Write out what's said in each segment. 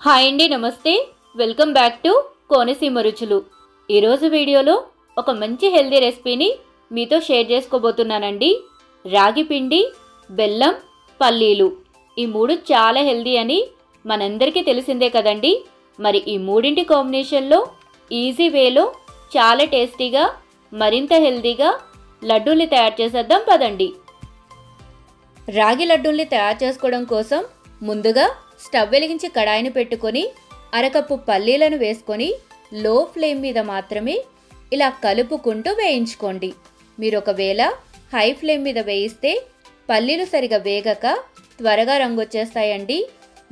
Hi అండి, నమస్తే. Welcome back to Konaseema రుచులు. ఈరోజు వీడియోలో ఒక మంచి హెల్దీ రెసిపీని మీతో షేర్ చేసుకోబోతున్నానండి. రాగి పిండి, బెల్లం, పల్లీలు ఈ మూడు చాలా హెల్దీ అని మనందరికీ తెలిసిందే కదండి. మరి ఈ మూడింటి కాంబినేషన్లో ఈజీ వేలో చాలా టేస్టీగా మరింత హెల్దీగా లడ్డూల్ని తయారు చేసేద్దాం పదండి. రాగి లడ్డూల్ని తయారు చేసుకోవడం కోసం ముందుగా స్టవ్ వెలిగించి కడాయిని పెట్టుకొని అరకప్పు పల్లీలను వేసుకొని లో ఫ్లేమ్ మీద మాత్రమే ఇలా కలుపుకుంటూ వేయించుకోండి. మీరు ఒకవేళ హై ఫ్లేమ్ మీద వేయిస్తే పల్లీలు సరిగా వేగక త్వరగా రంగు వచ్చేస్తాయండి.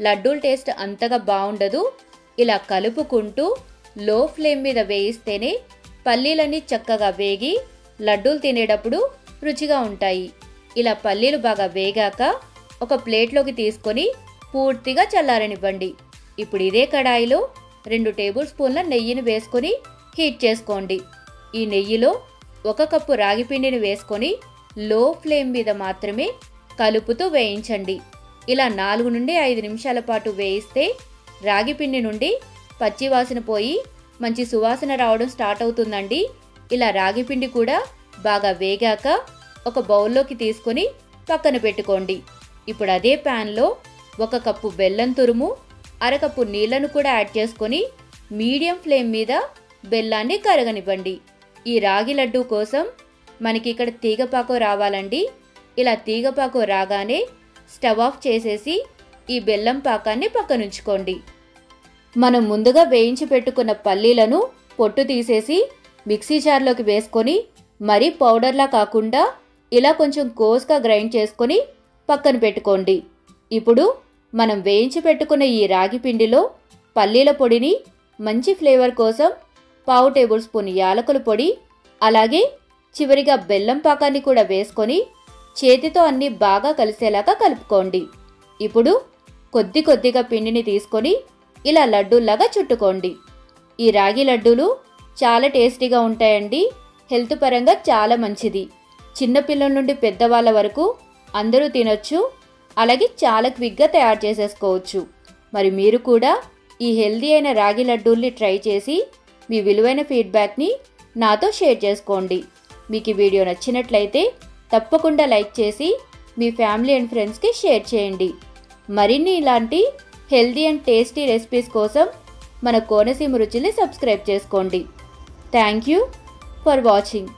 లడ్డూల టేస్ట్ అంతగా బాగుండదు. ఇలా కలుపుకుంటూ లో ఫ్లేమ్ మీద వేయిస్తేనే పల్లీలన్నీ చక్కగా వేగి లడ్డూలు తినేటప్పుడు రుచిగా ఉంటాయి. ఇలా పల్లీలు బాగా వేగాక ఒక ప్లేట్లోకి తీసుకొని పూర్తిగా చల్లారనివ్వండి. ఇప్పుడు ఇదే కడాయిలో 2 టేబుల్ స్పూన్ల నెయ్యిని వేసుకొని హీట్ చేసుకోండి. ఈ నెయ్యిలో 1 కప్పు రాగి పిండిని వేసుకొని లో ఫ్లేమ్ మీద మాత్రమే కలుపుతూ వేయించండి. ఇలా 4 నుండి 5 నిమిషాల పాటు వేయిస్తే రాగి పిండి నుండి పచ్చి వాసన పోయి మంచి సువాసన రావడం స్టార్ట్ అవుతుందండి. ఇలా రాగి పిండి కూడా బాగా వేగాక ఒక బౌల్లోకి తీసుకొని పక్కన పెట్టుకోండి. ఇప్పుడు అదే ప్యాన్లో 1 కప్పు బెల్లం తురుము, అరకప్పు నీళ్లను కూడా యాడ్ చేసుకొని మీడియం ఫ్లేమ్ మీద బెల్లాన్ని కరగనివ్వండి. ఈ రాగి లడ్డూ కోసం మనకి ఇక్కడ తీగపాకు రావాలండి. ఇలా తీగపాకు రాగానే స్టవ్ ఆఫ్ చేసేసి ఈ బెల్లం పాకాన్ని పక్కనుంచుకోండి. మనం ముందుగా వేయించి పెట్టుకున్న పల్లీలను పొట్టు తీసేసి మిక్సీ జార్లోకి వేసుకొని మరీ పౌడర్లా కాకుండా ఇలా కొంచెం కోర్స్గా గ్రైండ్ చేసుకొని పక్కన పెట్టుకోండి. ఇప్పుడు మనం వేయించి పెట్టుకున్న ఈ రాగి పిండిలో పల్లీల పొడిని మంచి ఫ్లేవర్ కోసం 1/2 టేబుల్ స్పూన్ యాలకుల పొడి, అలాగే చివరిగా బెల్లం పాకాన్ని కూడా వేసుకొని చేతితో అన్నీ బాగా కలిసేలాగా కలుపుకోండి. ఇప్పుడు కొద్ది కొద్దిగా పిండిని తీసుకొని ఇలా లడ్డూల్లాగా చుట్టుకోండి. ఈ రాగి లడ్డూలు చాలా టేస్టీగా ఉంటాయండి. హెల్త్ పరంగా చాలా మంచిది. చిన్నపిల్లల నుండి పెద్దవాళ్ళ వరకు అందరూ తినొచ్చు. అలాగే చాలా క్విక్గా తయారు చేసేసుకోవచ్చు. మరి మీరు కూడా ఈ హెల్దీ అయిన రాగి లడ్డూల్ని ట్రై చేసి మీ విలువైన ఫీడ్బ్యాక్ని నాతో షేర్ చేసుకోండి. మీకు ఈ వీడియో నచ్చినట్లయితే తప్పకుండా లైక్ చేసి మీ ఫ్యామిలీ అండ్ ఫ్రెండ్స్కి షేర్ చేయండి. మరిన్ని ఇలాంటి హెల్దీ అండ్ టేస్టీ రెసిపీస్ కోసం మన కోనసీమ రుచుల్ని సబ్స్క్రైబ్ చేసుకోండి. Thank you for watching.